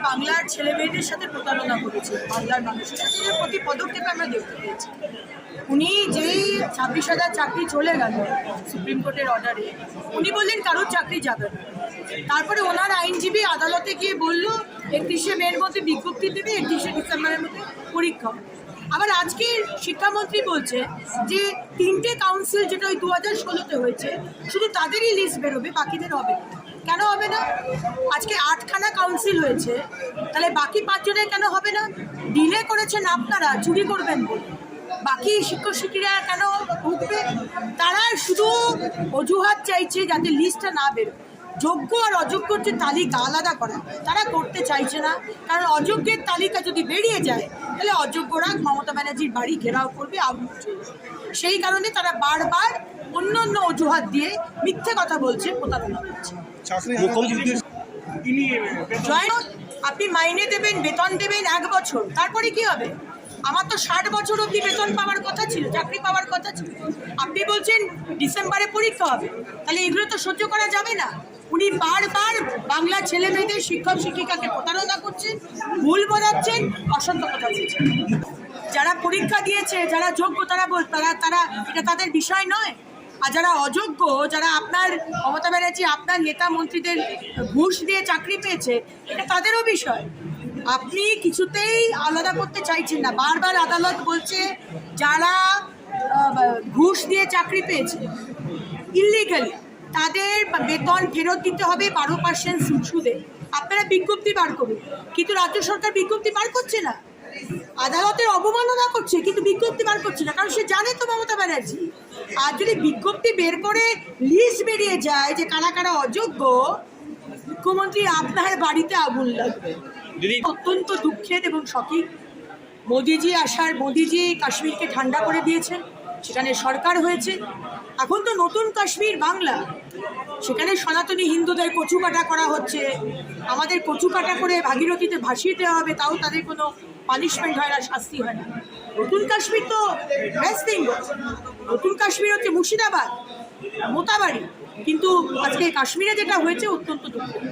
বাংলার ছেলে মেয়েদের সাথে প্রতারণা করেছে, বাংলার মানুষের সাথে প্রতি পদক্ষেপে আমরা দেখতে পেয়েছি। উনি যেই 26,000 চাকরি চলে গেল সুপ্রিম কোর্টের অর্ডারে, উনি বললেন কারোর চাকরি যাবে না। তারপরে ওনার আইনজীবী আদালতে গিয়ে বলল 31শে মের মধ্যে বিজ্ঞপ্তি দেবে, 31শে ডিসেম্বরের মধ্যে পরীক্ষা। আবার আজকে শিক্ষামন্ত্রী বলছে যে 3টে কাউন্সিল যেটা ওই 2016-তে হয়েছে শুধু তাদেরই লিস্ট বেরোবে, বাকিদের হবে না। কেন হবে না? আজকে 8খানা কাউন্সিল হয়েছে, তাহলে বাকি 5 জনের কেন হবে না? ডিলে করেছেন আপনারা, চুরি করবেন বলে। বাকি শিক্ষক শিক্ষিকা কেন উঠবে? তারা শুধু অজুহাত চাইছে যাতে লিস্টটা না বেরোয়। যোগ্য আর অযোগ্যর যে তালিকা আলাদা করা তারা করতে চাইছে না, কারণ অযোগ্যের তালিকা যদি বেরিয়ে যায় তাহলে অযোগ্যরা মমতা ব্যানার্জির বাড়ি ঘেরাও করবে, আগুন চলবে। সেই কারণে তারা বারবার অন্য অন্য অজুহাত দিয়ে মিথ্যে কথা বলছে, প্রতারণা করছে। আপনি মাইনে দেবেন, বেতন দেবেন 1 বছর, তারপরে কি হবে? আমার তো 60 বছর অবধি বেতন পাওয়ার কথা ছিল, চাকরি পাওয়ার কথা ছিল। আপনি বলছেন ডিসেম্বরে পরীক্ষা হবে, তাহলে এগুলো তো সহ্য করা যাবে না। উনি বারবার বাংলা ছেলে মেয়েদের শিক্ষক শিক্ষিকাকে প্রতারণা করছেন, ভুল বোঝাচ্ছেন, অসত্য কথা বলছেন। যারা পরীক্ষা দিয়েছে, যারা যোগ্য তারা এটা তাদের বিষয় নয়। আর যারা অযোগ্য, যারা আপনার মমতা ব্যানার্জি আপনার নেতা মন্ত্রীদের ঘুষ দিয়ে চাকরি পেয়েছে, এটা তাদেরও বিষয়। আপনি কিছুতেই আলাদা করতে চাইছেন না। বারবার আদালত বলছে যারা ঘুষ দিয়ে চাকরি পেয়েছে ইলিগালি, তাদের বেতন ফেরত দিতে হবে 12% সুদে। আপনারা বিজ্ঞপ্তি বার করুন, কিন্তু রাজ্য সরকার বিজ্ঞপ্তি বার করছে না। আদালতের অবমাননা করছে, কিন্তু বিজ্ঞপ্তি বার করছে না, কারণ সে জানে তো মমতা ব্যানার্জি। আর যদি বিজ্ঞপ্তি বের করে লিস্ট বেরিয়ে যায় যে কারা কারা অযোগ্য, মুখ্যমন্ত্রী আপনার বাড়িতে আগুন লাগবে। অত্যন্ত দুঃখের এবং শকিং। মোদিজি কাশ্মীরকে ঠান্ডা করে দিয়েছেন, সেখানে সরকার হয়েছে। এখন তো নতুন কাশ্মীর বাংলা, সেখানে সনাতনী হিন্দুদের কচু কাটা করা হচ্ছে। আমাদের কচু কাটা করে ভাগীরথীতে ভাসিয়ে দেওয়া হবে, তাও তাদের কোনো পানিশমেন্ট হয় না, শাস্তি হয় না। নতুন কাশ্মীর তো ওয়েস্ট বেঙ্গল, নতুন কাশ্মীর হচ্ছে মুর্শিদাবাদ, মোতাবাড়ি। কিন্তু আজকে কাশ্মীরে যেটা হয়েছে অত্যন্ত দুঃখের।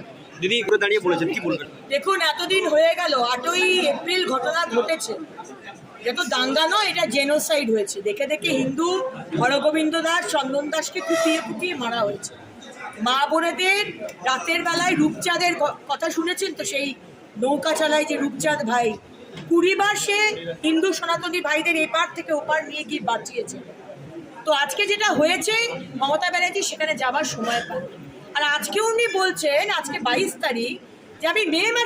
দিদি করে দাঁড়িয়ে বলেছেন, কি বলবেন? দেখুন, এতদিন হয়ে গেল, 8ই এপ্রিল ঘটনা ঘটেছে। এটা তো দাঙ্গা নয়, এটা জেনোসাইড হয়েছে। দেখে দেখে হিন্দু হরগোবিন্দ দাস, চন্দন দাসকে কুপিয়ে কুপিয়ে মারা হয়েছে। মা বোনেদের রাতের বেলায় রূপচাঁদের কথা শুনেছেন তো, সেই নৌকা চালায় যে রূপচাঁদ ভাই, 20 বার সে হিন্দু সনাতনী ভাইদের এপার থেকে ওপার নিয়ে গিয়ে বাঁচিয়েছে। তো আজকে যেটা হয়েছে, মমতা ব্যানার্জি সেখানে যাবার সময় পান। আর আজকে উনি বলছেন, আজকে 22 তারিখ, যে আমি মে